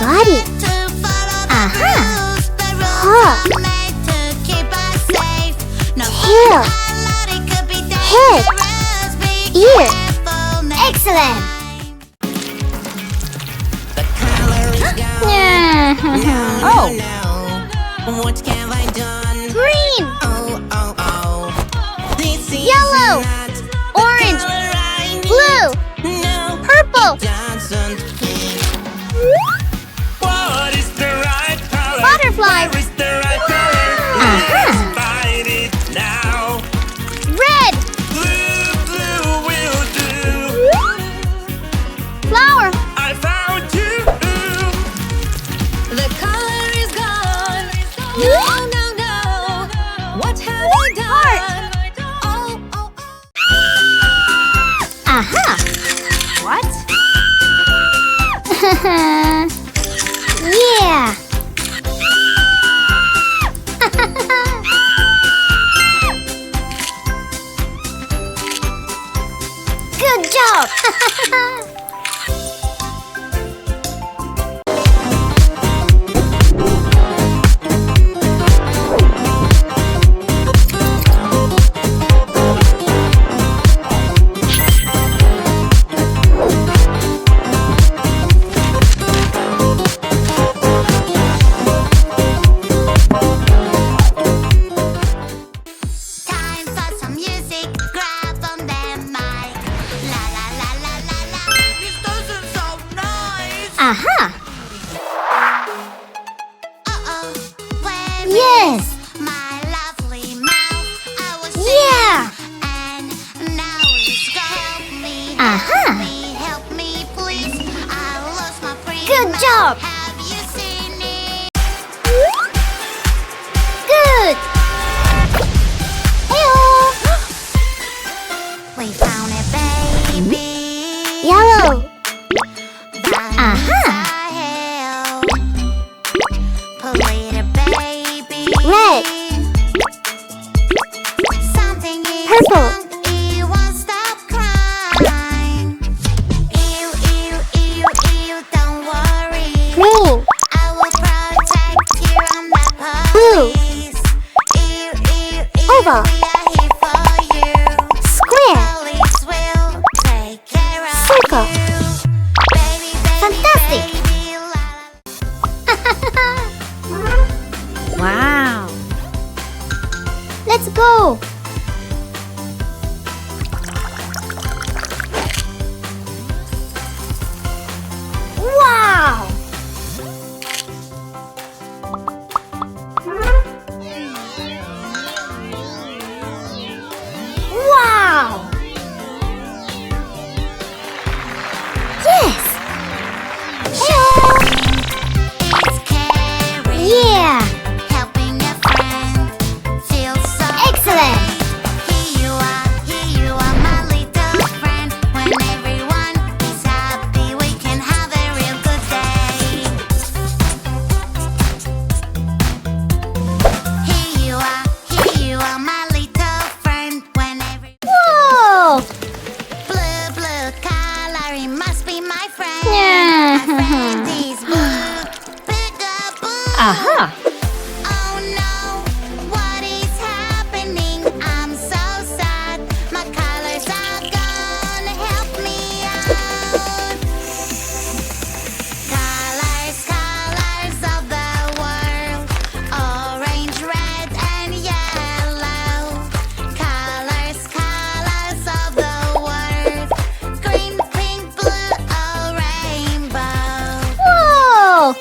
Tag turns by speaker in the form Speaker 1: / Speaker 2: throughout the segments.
Speaker 1: body. Paw. Tail. Head. Ear. Excellent.
Speaker 2: Oh.
Speaker 3: What have I done?
Speaker 1: Green.
Speaker 3: This is
Speaker 1: Yellow.
Speaker 3: not
Speaker 1: Orange.
Speaker 3: the color I need.
Speaker 1: Blue.
Speaker 3: No,
Speaker 1: Purple.
Speaker 3: doesn't fit. What is the right color?
Speaker 1: Butterfly.
Speaker 3: Where is the right color? Let's find it now.
Speaker 1: Red.
Speaker 3: Blue will do.
Speaker 1: Flower.
Speaker 3: I found you.
Speaker 2: The color is gone. No, no, no. What have I done? Oh, oh, oh.
Speaker 1: Aha.
Speaker 2: What?
Speaker 1: Yeah. Good job.
Speaker 4: Time for some music. Grab on the mic. La la la la la la. This doesn't sound nice.
Speaker 1: Aha.
Speaker 4: Uh-oh. Where
Speaker 1: Yes.
Speaker 4: is my lovely mouth? I was
Speaker 1: Yeah.
Speaker 4: singing, and now it's gonna help me.
Speaker 1: Aha.
Speaker 4: Help me, please. I lost my pretty
Speaker 1: Good
Speaker 4: mouth.
Speaker 1: job.
Speaker 4: Have you seen it?
Speaker 1: Good. Hey-oh.
Speaker 4: We found a baby.
Speaker 1: Yellow.
Speaker 4: Aha. Polite baby.
Speaker 1: Red.
Speaker 4: Something is
Speaker 1: Purple.
Speaker 4: wrong. You won't stop crying. Ew, ew, ew, ew, don't worry.
Speaker 1: Green.
Speaker 4: I will protect you. I'm the
Speaker 1: Blue.
Speaker 4: police. Ew, ew, ew,
Speaker 1: Oval.
Speaker 4: we are here for you.
Speaker 1: Square.
Speaker 4: Police will take care of
Speaker 1: Circle.
Speaker 4: you. Baby, baby,
Speaker 1: Fantastic.
Speaker 4: baby, la, la.
Speaker 2: Wow.
Speaker 1: Let's go. Wow. Wow. Yes. Hello.
Speaker 4: It's caring.
Speaker 1: Yeah.
Speaker 4: Helping a friend feels so
Speaker 1: Excellent.
Speaker 4: great. Here you are, my little friend. When everyone is happy, we can have a real good day. Here you are, my little friend. When every
Speaker 1: Whoa.
Speaker 4: blue, blue color, it must be my friend.
Speaker 1: Yeah.
Speaker 4: My friend is blue, peekaboo.
Speaker 2: Aha.
Speaker 4: Oh no, what is happening? I'm so sad. My colors are gonna help me out. Colors, colors of the world. Orange, red, and yellow. Colors, colors of the world. Green, pink, blue, or rainbow.
Speaker 1: Whoa.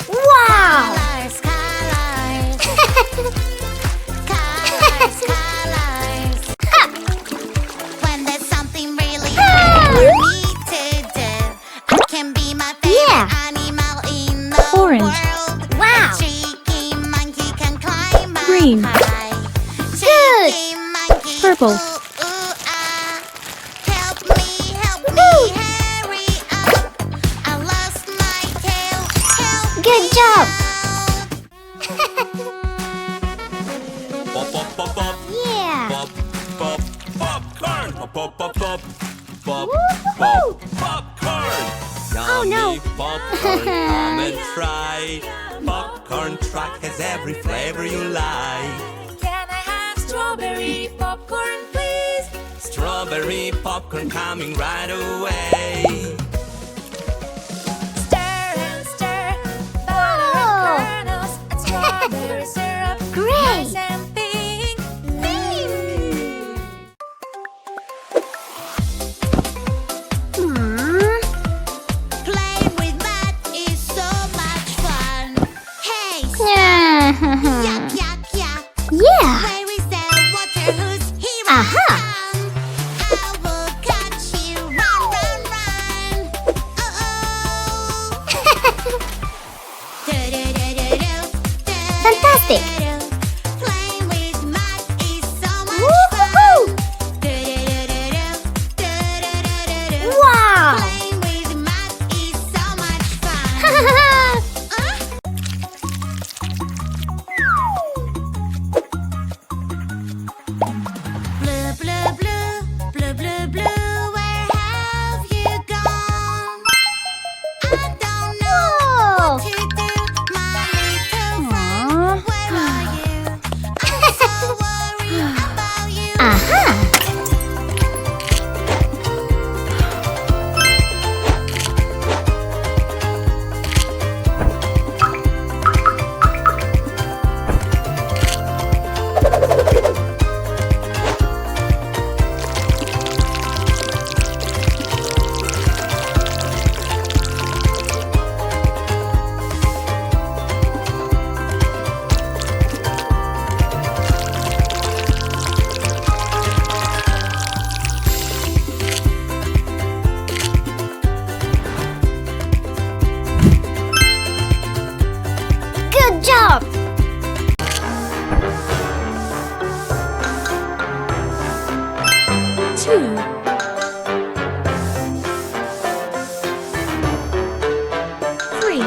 Speaker 1: Wow.
Speaker 4: Colors, colors. Colors, colors. When there's something really hard for me to do, I can be my favorite
Speaker 1: Yeah.
Speaker 4: animal in the
Speaker 2: Orange.
Speaker 4: world.
Speaker 1: Wow.
Speaker 4: A cheeky monkey can climb up
Speaker 2: Green.
Speaker 4: high.
Speaker 1: Good.
Speaker 4: Cheeky monkey.
Speaker 2: Purple.
Speaker 4: Ooh, ooh, ah. Help me, hurry up. I lost my tail. Help
Speaker 1: Good
Speaker 4: me
Speaker 1: job.
Speaker 4: out.
Speaker 3: Pop, pop, pop, pop.
Speaker 1: Yeah.
Speaker 3: Pop, pop, popcorn. Pop, pop, pop, pop. Pop,
Speaker 1: Woo-hoo.
Speaker 3: pop, popcorn.
Speaker 2: Oh no!
Speaker 3: Popcorn, come and try. Popcorn truck has every flavor you like.
Speaker 2: Can I have strawberry popcorn, please?
Speaker 3: Strawberry popcorn coming right away.
Speaker 2: Stir and stir, butter and kernels and strawberry syrup.
Speaker 1: Great.
Speaker 2: Nice and pink.
Speaker 4: Playing with mud is so much fun. Hey,
Speaker 1: Yeah.
Speaker 4: yuck, yuck, yuck.
Speaker 1: Yeah.
Speaker 4: Where is the water hose? Here
Speaker 1: Aha.
Speaker 4: I come. I will catch you. Run, run, run. Uh-oh. Do-do-do-do-do.
Speaker 1: Fantastic.
Speaker 4: Playing with mud is so much
Speaker 1: Woo-hoo-hoo.
Speaker 4: fun. Do-do-do-do-do. Do-do-do-do-do.
Speaker 1: Wow.
Speaker 4: Playing with mud is so much fun. Blue, blue, blue, blue, blue, blue, where have you gone? I don't know
Speaker 1: Oh.
Speaker 4: what to do, my little friend. Where are you? I'm so worried about you.
Speaker 1: Aha. Good job.
Speaker 2: Two. Three.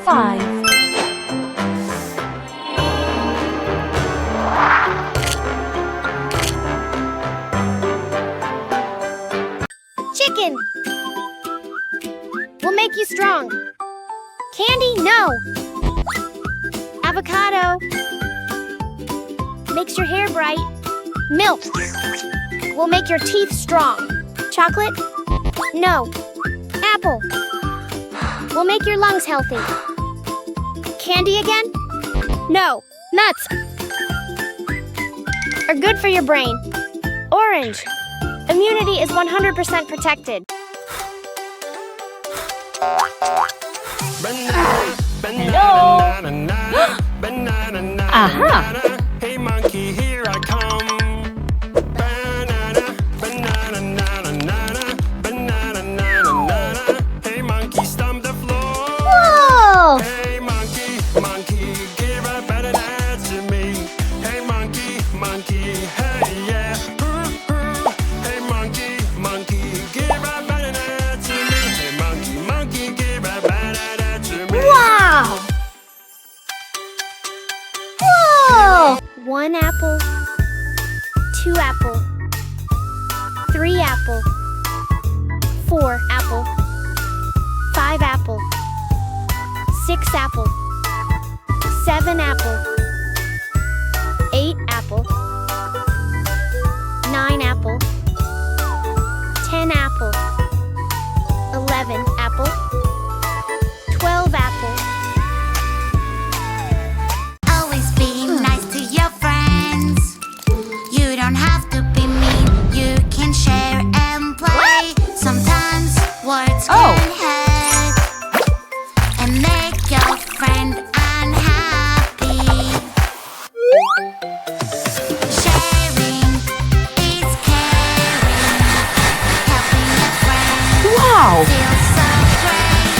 Speaker 2: Five.
Speaker 1: Chicken will make you strong. Candy, no. Avocado makes your hair bright. Milk will make your teeth strong. Chocolate, no. Apple will make your lungs healthy. Candy again? No. Nuts are good for your brain. Orange. Immunity is 100% protected.
Speaker 3: Banana, banana, banana,
Speaker 1: Aha.
Speaker 3: banana. Hey monkey, here I come. Banana, banana, banana, banana, banana. Hey monkey, stomp the floor.
Speaker 1: Whoa!
Speaker 3: Hey monkey, monkey, give a banana to me. Hey monkey, monkey, hey yeah. Hey monkey, monkey, give a banana to me. Hey monkey, monkey, give a banana to me.
Speaker 1: Wow! Whoa! 1 apple, 2 apple, 3 apple, 4 apple, 5 apple, 6 apple, 7 apple, 8 apple, 9 apple, 10 apple, 11 apple, 12 apple.
Speaker 4: Always be nice to your friends. You don't have to be mean. You can share and play. Sometimes words can hurt and make your friend unhappy. Sharing is caring. Helping a friend feels so great.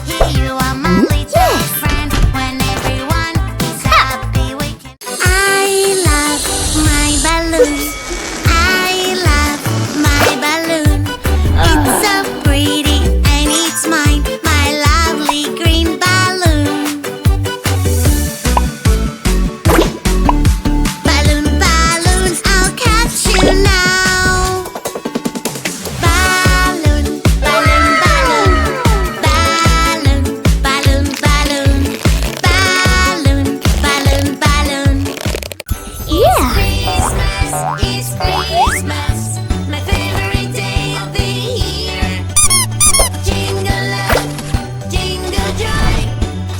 Speaker 4: Here you are, my little friend. When everyone is happy, we can. I love my balloon. I love my balloon. It's so pretty and it's mine, my lovely green balloon. Balloon, balloon, I'll catch you now.
Speaker 2: It's Christmas, my favorite day of the year. Jingle up, jingle joy,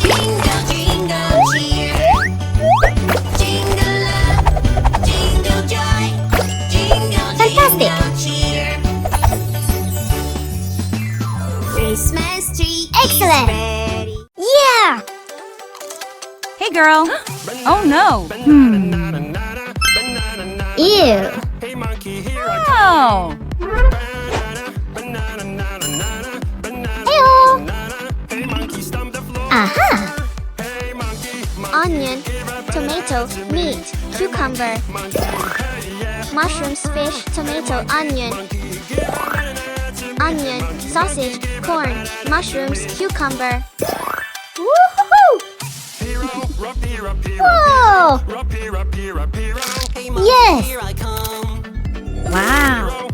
Speaker 2: jingle, jingle cheer. Jingle up, jingle joy, jingle,
Speaker 1: Fantastic.
Speaker 2: jingle cheer. Christmas tree
Speaker 1: Excellent.
Speaker 2: is ready.
Speaker 1: Yeah!
Speaker 5: Hey, girl. Oh, no.
Speaker 1: Ew.
Speaker 3: Hey monkey, here I
Speaker 5: Oh.
Speaker 1: Ew.
Speaker 3: Hey monkey, stomp the floor.
Speaker 1: Aha!
Speaker 3: Hey monkey,
Speaker 1: Onion, tomato, meat, cucumber, mushrooms, fish, tomato, onion, sausage, corn, mushrooms, cucumber. Woohoo! Whoa! Yes!
Speaker 2: Here I come.
Speaker 1: Wow!